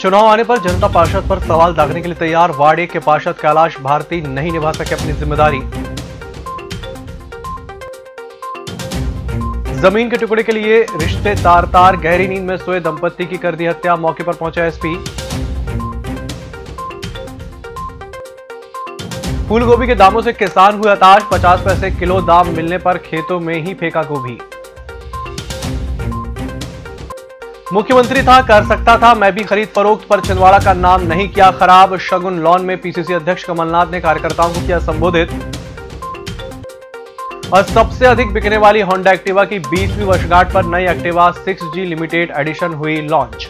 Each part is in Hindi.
चुनाव आने पर जनता पार्षद पर सवाल दागने के लिए तैयार। वार्ड 1 के पार्षद कैलाश भारती नहीं निभा सके अपनी जिम्मेदारी। जमीन के टुकड़े के लिए रिश्ते तार गहरी नींद में सोए दंपत्ति की कर दी हत्या। मौके पर पहुंचा एसपी। फूल गोभी के दामों से किसान हुए हताश। 50 पैसे किलो दाम मिलने पर खेतों में ही फेंका गोभी। मुख्यमंत्री था, कर सकता था, मैं भी खरीद फरोख्त पर छिंदवाड़ा का नाम नहीं किया खराब। शगुन लॉन में पीसीसी अध्यक्ष कमलनाथ ने कार्यकर्ताओं को किया संबोधित। और सबसे अधिक बिकने वाली होंडा एक्टिवा की 20वीं वर्षगांठ पर नई एक्टिवा 6G लिमिटेड एडिशन हुई लॉन्च।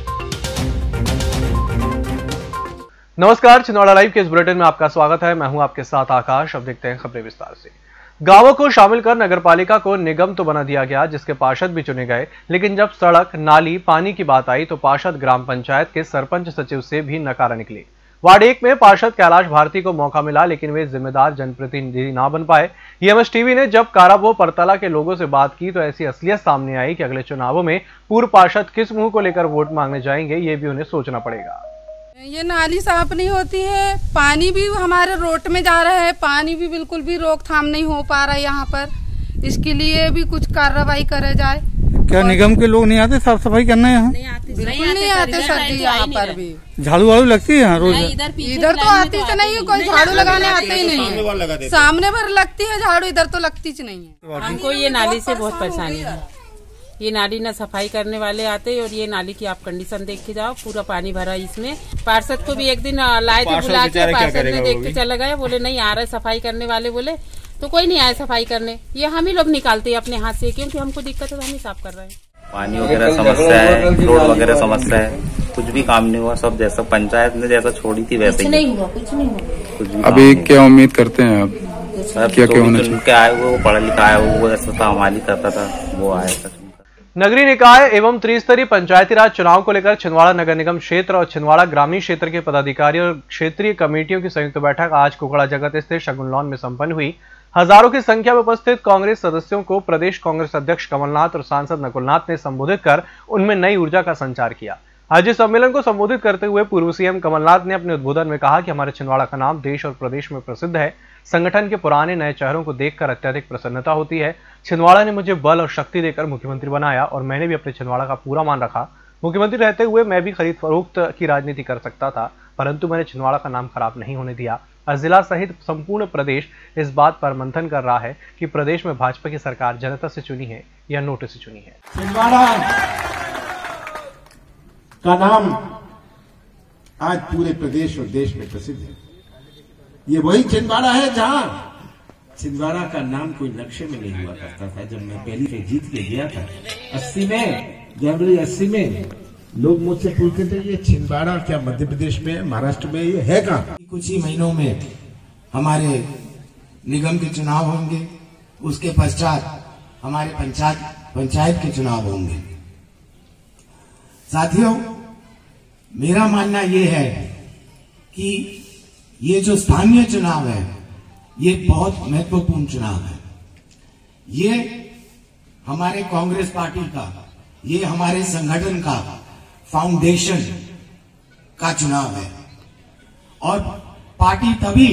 नमस्कार, छिंदवाड़ा लाइव के इस बुलेटिन में आपका स्वागत है। मैं हूं आपके साथ आकाश। अब देखते हैं खबरें विस्तार से। गांवों को शामिल कर नगरपालिका को निगम तो बना दिया गया, जिसके पार्षद भी चुने गए, लेकिन जब सड़क, नाली, पानी की बात आई तो पार्षद ग्राम पंचायत के सरपंच सचिव से भी नकारा निकले। वार्ड 1 में पार्षद कैलाश भारती को मौका मिला, लेकिन वे जिम्मेदार जनप्रतिनिधि ना बन पाए। ईएमएस टीवी ने जब काराबो परतला के लोगों से बात की तो ऐसी असलियत सामने आई कि अगले चुनावों में पूर्व पार्षद किस मुंह को लेकर वोट मांगने जाएंगे, ये भी उन्हें सोचना पड़ेगा। ये नाली साफ नहीं होती है, पानी भी हमारे रोड में जा रहा है, पानी भी बिल्कुल भी रोकथाम नहीं हो पा रहा है यहाँ पर। इसके लिए भी कुछ कार्रवाई करे जाए। क्या निगम के लोग नहीं आते साफ सफाई करने? यहाँ बिल्कुल नहीं आते सर जी। यहाँ पर भी झाड़ू वाड़ू लगती है यहाँ रोज? इधर तो आती तो नहीं है, कोई झाड़ू लगाने आते ही नहीं है। सामने पर लगती है झाड़ू, इधर तो लगती नहीं है। हमको ये नाली से बहुत परेशानी है। ये नाली ना सफाई करने वाले आते और ये नाली की आप कंडीशन देख के जाओ, पूरा पानी भरा इसमें। पार्षद को भी एक दिन लाए थे बुला के, पार्षद ने देख के चला गया, बोले नहीं आ रहे सफाई करने वाले, बोले तो कोई नहीं आया सफाई करने। ये हम ही लोग निकालते हैं अपने हाथ से, क्योंकि हमको दिक्कत है तो हम ही साफ कर रहे हैं। पानी वगैरह समस्या है, रोड वगैरह समस्या है, कुछ भी काम नहीं हुआ। सब जैसा पंचायत ने जैसा छोड़ी थी वैसे ही नहीं हुआ, कुछ नहीं हुआ। अभी क्या उम्मीद करते हैं आप? क्या होना चाहिए? आए वो पढ़ा लिखा है, वो ऐसा था हमारी करता था, वो आया। नगरीय निकाय एवं त्रिस्तरीय पंचायती राज चुनाव को लेकर छिंदवाड़ा नगर निगम क्षेत्र और छिंदवाड़ा ग्रामीण क्षेत्र के पदाधिकारी और क्षेत्रीय कमेटियों की संयुक्त बैठक आज कुकड़ा जगत स्थित शगुन लॉन में संपन्न हुई। हजारों की संख्या में उपस्थित कांग्रेस सदस्यों को प्रदेश कांग्रेस अध्यक्ष कमलनाथ और सांसद नकुलनाथ ने संबोधित कर उनमें नई ऊर्जा का संचार किया। आज इस सम्मेलन को संबोधित करते हुए पूर्व सीएम कमलनाथ ने अपने उद्बोधन में कहा कि हमारे छिंदवाड़ा का नाम देश और प्रदेश में प्रसिद्ध है। संगठन के पुराने नए चेहरों को देखकर अत्यधिक प्रसन्नता होती है। छिंदवाड़ा ने मुझे बल और शक्ति देकर मुख्यमंत्री बनाया और मैंने भी अपने छिंदवाड़ा का पूरा मान रखा। मुख्यमंत्री रहते हुए मैं भी खरीद फरोख्त की राजनीति कर सकता था, परंतु मैंने छिंदवाड़ा का नाम खराब नहीं होने दिया। जिला सहित संपूर्ण प्रदेश इस बात पर मंथन कर रहा है कि प्रदेश में भाजपा की सरकार जनता से चुनी है या नोट से चुनी है। छिंदवाड़ा का नाम आज पूरे प्रदेश और देश में प्रसिद्ध है। ये वही छिंदवाड़ा है जहां छिंदवाड़ा का नाम कोई नक्शे में नहीं हुआ करता था। जब मैं पहली से जीत के गया था 80 में, जनवरी 80 में, लोग मुझसे पूछते थे ये छिंदवाड़ा क्या मध्य प्रदेश में, महाराष्ट्र में, ये है कहां? कुछ ही महीनों में हमारे निगम के चुनाव होंगे, उसके पश्चात हमारे पंचायत के चुनाव होंगे। साथियों, मेरा मानना ये है कि ये जो स्थानीय चुनाव है ये बहुत महत्वपूर्ण चुनाव है। ये हमारे कांग्रेस पार्टी का, ये हमारे संगठन का फाउंडेशन का चुनाव है और पार्टी तभी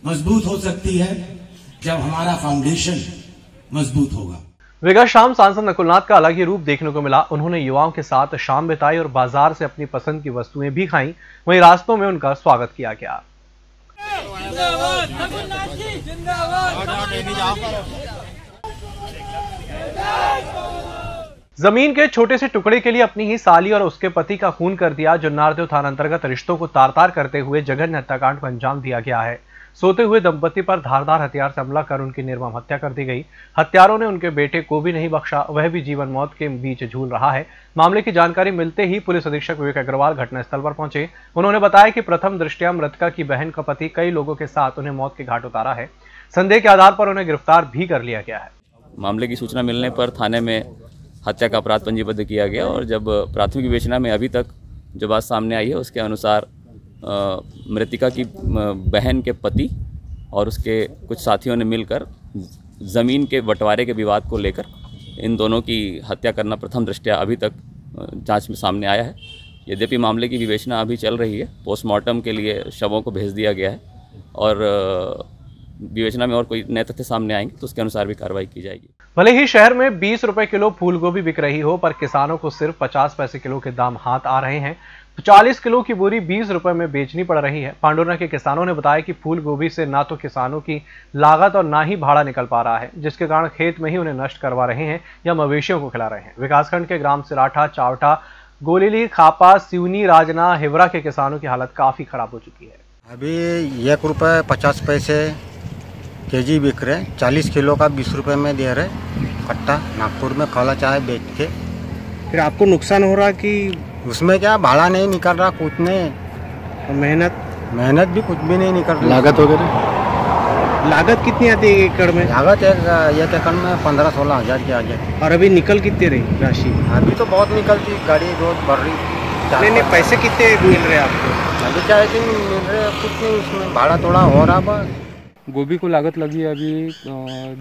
मजबूत हो सकती है जब हमारा फाउंडेशन मजबूत होगा। विगत शाम सांसद नकुलनाथ का अलग ही रूप देखने को मिला। उन्होंने युवाओं के साथ शाम बिताई और बाजार से अपनी पसंद की वस्तुएं भी खाईं। वहीं रास्तों में उनका स्वागत किया गया। जमीन के छोटे से टुकड़े के लिए अपनी ही साली और उसके पति का खून कर दिया। जुन्नारदेव थाना अंतर्गत रिश्तों को तार-तार करते हुए जघन्य हत्याकांड को अंजाम दिया गया है। सोते हुए दंपति पर धारदार हथियार से हमला कर उनकी निर्मम हत्या कर दी गई। हत्यारों ने उनके बेटे को भी नहीं बख्शा, वह भी जीवन मौत के बीच झूल रहा है। मामले की जानकारी मिलते ही पुलिस अधीक्षक विवेक अग्रवाल घटनास्थल पर पहुंचे। उन्होंने बताया कि प्रथम दृष्टया मृतका की बहन का पति कई लोगों के साथ उन्हें मौत के घाट उतारा है। संदेह के आधार पर उन्हें गिरफ्तार भी कर लिया गया है। मामले की सूचना मिलने पर थाने में हत्या का अपराध पंजीबद्ध किया गया और जब प्राथमिक विवेचना में अभी तक जो बात सामने आई है उसके अनुसार मृतिका की बहन के पति और उसके कुछ साथियों ने मिलकर ज़मीन के बंटवारे के विवाद को लेकर इन दोनों की हत्या करना प्रथम दृष्टया अभी तक जांच में सामने आया है यद्यपि मामले की विवेचना अभी चल रही है, पोस्टमार्टम के लिए शवों को भेज दिया गया है और विवेचना में और कोई नए तथ्य सामने आएंगे तो उसके अनुसार भी कार्रवाई की जाएगी। भले ही शहर में 20 रुपए किलो फूल गोभी बिक रही हो, पर किसानों को सिर्फ 50 पैसे किलो के दाम हाथ आ रहे हैं। 40 किलो की बोरी 20 रुपए में बेचनी पड़ रही है। पांडुरना के किसानों ने बताया कि फूल गोभी से ना तो किसानों की लागत और ना ही भाड़ा निकल पा रहा है, जिसके कारण खेत में ही उन्हें नष्ट करवा रहे हैं या मवेशियों को खिला रहे हैं। विकासखंड के ग्राम सिराठा, चावटा, गोलीली, खापा, सिवनी, राजना, हिवरा के किसानों की हालत काफी खराब हो चुकी है। अभी 1 रुपये 50 पैसे केजी बिक रहे, 40 किलो का 20 रुपये में दे रहे कट्टा। नागपुर में काला चाय बेच के फिर आपको नुकसान हो रहा कि उसमें क्या भाड़ा नहीं निकल रहा, कुछ नहीं। मेहनत भी कुछ भी नहीं निकल रही। लागत वगैरह लागत कितनी आती है एकड़ में? लागत एक एकड़ में 15-16 हज़ार की आ जाए। और अभी निकल कितने रही राशि? अभी तो बहुत निकलती, गाड़ी रोज भर रही। नहीं, पैसे कितने मिल रहे आपको? अभी चाहे दिन मिल रहे कुछ नहीं, उसमें भाड़ा थोड़ा हो रहा बस। गोभी को लागत लगी है अभी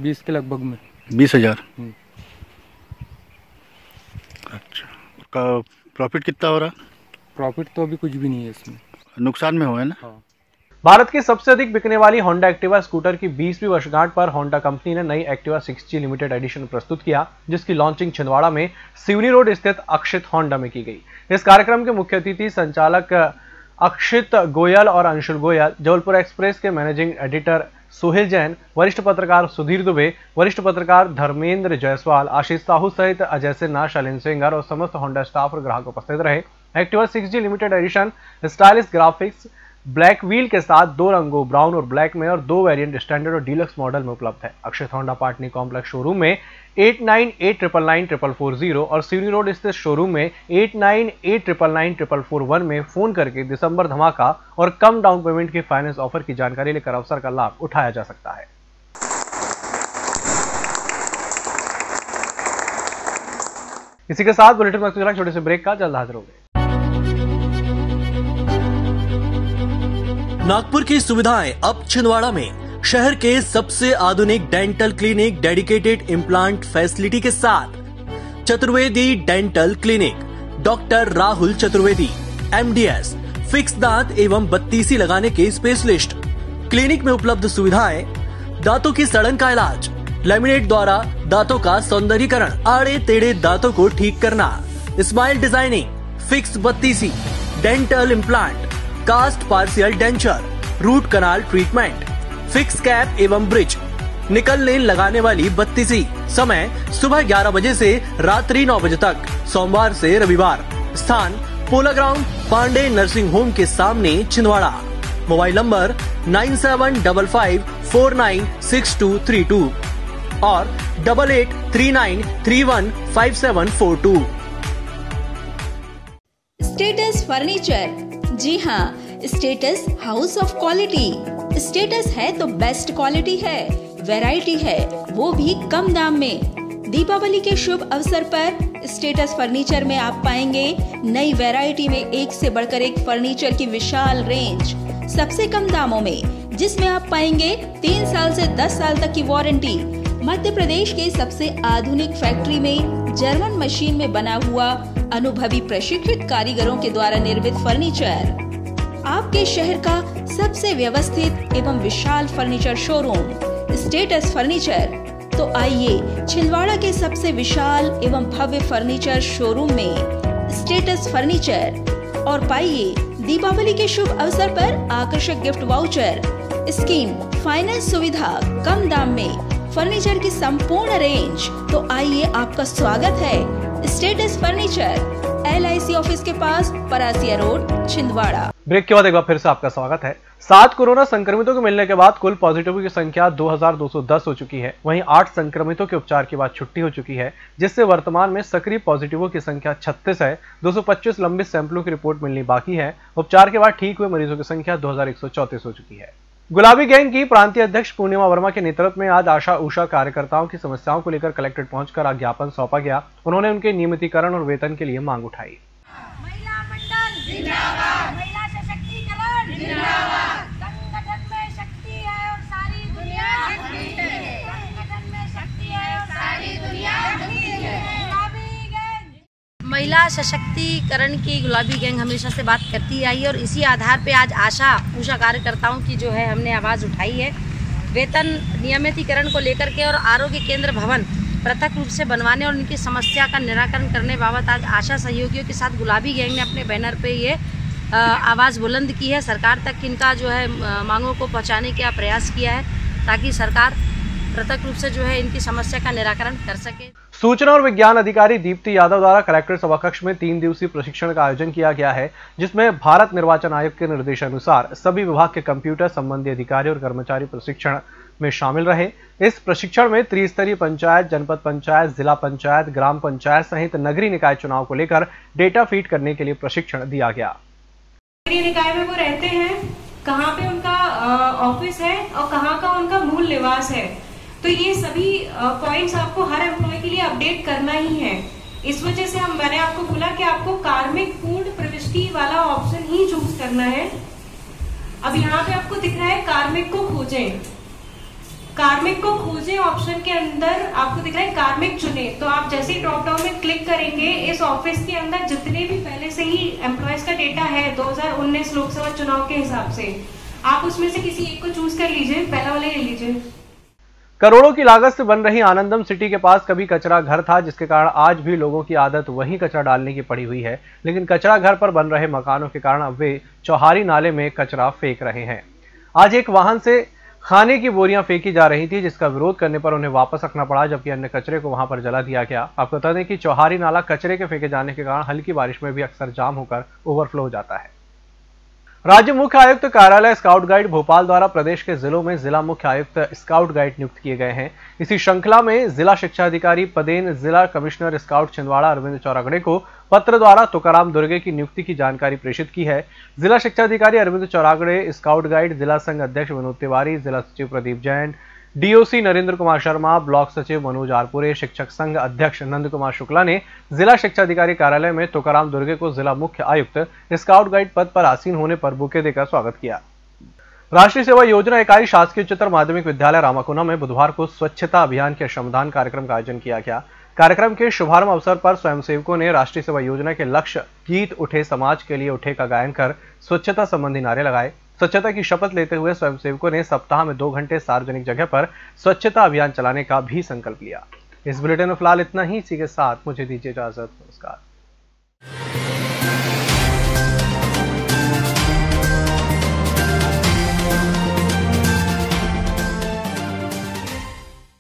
20 के लगभग में। 20,000। अच्छा, प्रॉफिट कितना हो रहा? प्रॉफिट तो अभी कुछ भी नहीं है इसमें, नुकसान में हो है ना। हाँ। भारत की सबसे अधिक बिकने वाली होंडा एक्टिवा स्कूटर की 20वीं वर्षगांठ पर होंडा कंपनी ने नई एक्टिवा 6G लिमिटेड एडिशन प्रस्तुत किया, जिसकी लॉन्चिंग छिंदवाड़ा में सिवनी रोड स्थित अक्षित होंडा में की गई। इस कार्यक्रम के मुख्य अतिथि संचालक अक्षित गोयल और अंशुल गोयल, जबलपुर एक्सप्रेस के मैनेजिंग एडिटर सोहेल जैन, वरिष्ठ पत्रकार सुधीर दुबे, वरिष्ठ पत्रकार धर्मेंद्र जायसवाल, आशीष साहू सहित अजय सिन्हा, शालीन सेंगर और समस्त होंडा स्टाफ और ग्राहक उपस्थित रहे। Activa 6G limited edition stylish graphics, black wheel के साथ 2 रंगों ब्राउन और ब्लैक में और 2 वेरिएंट स्टैंडर्ड और डीलक्स मॉडल में उपलब्ध है। Akshit Honda Patni complex showroom में 8989994440 और सिवनी रोड स्थित शोरूम में 8989994441 में फोन करके दिसंबर धमाका और कम डाउन पेमेंट के फाइनेंस ऑफर की जानकारी लेकर अवसर का लाभ उठाया जा सकता है। इसी के साथ बुलेटिन में छोटे से ब्रेक का जल्द हाजिर होंगे। नागपुर की सुविधाएं अब छिंदवाड़ा में। शहर के सबसे आधुनिक dental clinic dedicated implant facility के साथ Chaturvedi dental clinic, doctor Rahul Chaturvedi, MDS, fix दांत एवं बत्तीसी लगाने के स्पेशलिस्ट। क्लिनिक में उपलब्ध सुविधाएं: दांतों की सड़न का इलाज, लैमिनेट द्वारा दांतों का सौंदर्यीकरण, आड़े टेढ़े दांतों को ठीक करना, स्माइल डिजाइनिंग, फिक्स बत्तीसी, dental implant, cast partial denture, root canal treatment, fix cap एवं ब्रिज, निकल लेन लगाने वाली बत्तीसी। समय सुबह 11 बजे से रात्रि 9 बजे तक, सोमवार से रविवार। स्थान पोला ग्राउंड, पांडे नर्सिंग होम के सामने, छिंदवाड़ा। मोबाइल नंबर 9755496232 और 8839315742। स्टेटस फर्नीचर, जी हाँ, status house of quality. Status है तो बेस्ट क्वालिटी है, वैरायटी है, वो भी कम दाम में। दीपावली के शुभ अवसर पर स्टेटस फर्नीचर में आप पाएंगे नई वैरायटी में एक से बढ़कर एक फर्नीचर की विशाल रेंज, सबसे कम दामों में, जिसमें आप पाएंगे 3 साल से 10 साल तक की वारंटी। मध्य प्रदेश के सबसे आधुनिक फैक्ट्री में जर्मन मशीन में बना हुआ अनुभवी प्रशिक्षित कारीगरों के द्वारा निर्मित फर्नीचर। आपके शहर का सबसे व्यवस्थित एवं विशाल फर्नीचर शोरूम स्टेटस फर्नीचर। तो आइए छिंदवाड़ा के सबसे विशाल एवं भव्य फर्नीचर शोरूम में स्टेटस फर्नीचर और पाइए दीपावली के शुभ अवसर पर आकर्षक गिफ्ट वाउचर, स्कीम, फाइनेंस सुविधा, कम दाम में फर्नीचर की संपूर्ण रेंज। तो आइए, आपका स्वागत है स्टेटस फर्नीचर, LIC ऑफिस के पास, परासिया रोड, छिंदवाड़ा। ब्रेक के बाद एक बार फिर से आपका स्वागत है। 7 कोरोना संक्रमितों को मिलने के बाद कुल पॉजिटिव की संख्या 2210 हो चुकी है। वहीं 8 संक्रमितों के उपचार के बाद छुट्टी हो चुकी है, जिससे वर्तमान में सक्रिय पॉजिटिवों की संख्या 36 है। 225 लंबित सैंपलों की रिपोर्ट मिलनी बाकी है। उपचार के बाद ठीक हुए मरीजों की संख्या 2134 हो चुकी है। गुलाबी गैंग की प्रांतीय अध्यक्ष पूर्णिमा वर्मा के नेतृत्व में आज आशा उषा कार्यकर्ताओं की समस्याओं को लेकर कलेक्ट्रेट पहुंचकर ज्ञापन सौंपा गया। उन्होंने उनके नियमितीकरण और वेतन के लिए मांग उठाई। महिला मंडल जिंदाबाद, महिला सशक्तिकरण जिंदाबाद, संगठन में शक्ति है और सारी दुनिया शक्ति है, संगठन में शक्ति है और सारी दुनिया शक्ति है। गुलाबी गैंग। महिला सशक्तिकरण की गुलाबी गैंग हमेशा से बात करती आई है और इसी आधार पे आज उषा कार्यकर्ताओं की जो है हमने आवाज़ उठाई है। वेतन नियमितीकरण को लेकर के और आरोग्य केंद्र भवन पृथक रूप से बनवाने और उनकी समस्या का निराकरण करने बाबत आज आशा सहयोगियों के साथ गुलाबी गैंग ने अपने बैनर पे ये आवाज़ बुलंद की है। सरकार तक इनका जो है मांगों को पहुँचाने का प्रयास किया है ताकि सरकार पृथक रूप से जो है इनकी समस्या का निराकरण कर सके। सूचना और विज्ञान अधिकारी दीप्ति यादव द्वारा कलेक्टर सभाकक्ष में 3 दिवसीय प्रशिक्षण का आयोजन किया गया है, जिसमें भारत निर्वाचन आयोग के निर्देशानुसार सभी विभाग के कंप्यूटर संबंधी अधिकारी और कर्मचारी प्रशिक्षण में शामिल रहे। इस प्रशिक्षण में त्रिस्तरीय पंचायत, जनपद पंचायत, जिला पंचायत, ग्राम पंचायत सहित नगरीय निकाय चुनाव को लेकर डेटा फीड करने के लिए प्रशिक्षण दिया गया। नगरीय निकाय में वो रहते हैं, कहाँ पे उनका ऑफिस है और कहाँ का उनका मूल निवास है, तो ये सभी पॉइंट्स आपको हर एम्प्लॉय के लिए अपडेट करना ही है। इस वजह से मैंने आपको बोला कि आपको कार्मिक पूर्ण प्रविष्टि वाला ऑप्शन ही चूज करना है। अब यहाँ पे आपको दिख रहा है कार्मिक को खोजें, कार्मिक को खोजें ऑप्शन के अंदर आपको दिख रहा है कार्मिक चुने, तो आप जैसे ही ड्रॉप डाउन में क्लिक करेंगे इस ऑफिस के अंदर जितने भी पहले से ही एम्प्लॉयज का डेटा है 2019 लोकसभा चुनाव के हिसाब से, आप उसमें से किसी एक को चूज कर लीजिए, पहला वाले ले लीजिए। करोड़ों की लागत से बन रही आनंदम सिटी के पास कभी कचरा घर था, जिसके कारण आज भी लोगों की आदत वहीं कचरा डालने की पड़ी हुई है। लेकिन कचरा घर पर बन रहे मकानों के कारण अब वे चौहारी नाले में कचरा फेंक रहे हैं। आज एक वाहन से खाने की बोरियां फेंकी जा रही थी, जिसका विरोध करने पर उन्हें वापस रखना पड़ा, जबकि अन्य कचरे को वहां पर जला दिया गया। आपको बता दें कि चौहारी नाला कचरे के फेंके जाने के कारण हल्की बारिश में भी अक्सर जाम होकर ओवरफ्लो हो जाता है। राज्य मुख्य आयुक्त कार्यालय स्काउट गाइड भोपाल द्वारा प्रदेश के जिलों में जिला मुख्य आयुक्त स्काउट गाइड नियुक्त किए गए हैं। इसी श्रृंखला में जिला शिक्षा अधिकारी पदेन जिला कमिश्नर स्काउट छिंदवाड़ा अरविंद चौरागड़े को पत्र द्वारा तुकाराम दुर्गे की नियुक्ति की जानकारी प्रेषित की है। जिला शिक्षा अधिकारी अरविंद चौरागड़े, स्काउट गाइड जिला संघ अध्यक्ष विनोद तिवारी, जिला सचिव प्रदीप जैन, डीओसी नरेंद्र कुमार शर्मा, ब्लॉक सचिव मनोज आरपुरे, शिक्षक संघ अध्यक्ष नंद कुमार शुक्ला ने जिला शिक्षा अधिकारी कार्यालय में तुकाराम दुर्गे को जिला मुख्य आयुक्त स्काउट गाइड पद पर आसीन होने पर बुके देकर स्वागत किया। राष्ट्रीय सेवा योजना इकाई शासकीय उच्चतर माध्यमिक विद्यालय रामाकुना में बुधवार को स्वच्छता अभियान के श्रमदान कार्यक्रम का आयोजन किया गया। कार्यक्रम के शुभारंभ अवसर पर स्वयंसेवकों ने राष्ट्रीय सेवा योजना के लक्ष्य गीत उठे समाज के लिए उठे का गायन कर स्वच्छता संबंधी नारे लगाए। स्वच्छता की शपथ लेते हुए स्वयंसेवकों ने सप्ताह में 2 घंटे सार्वजनिक जगह पर स्वच्छता अभियान चलाने का भी संकल्प लिया। इस बुलेटिन में फिलहाल इतना ही। इसी के साथ मुझे दीजिए इजाजत। नमस्कार।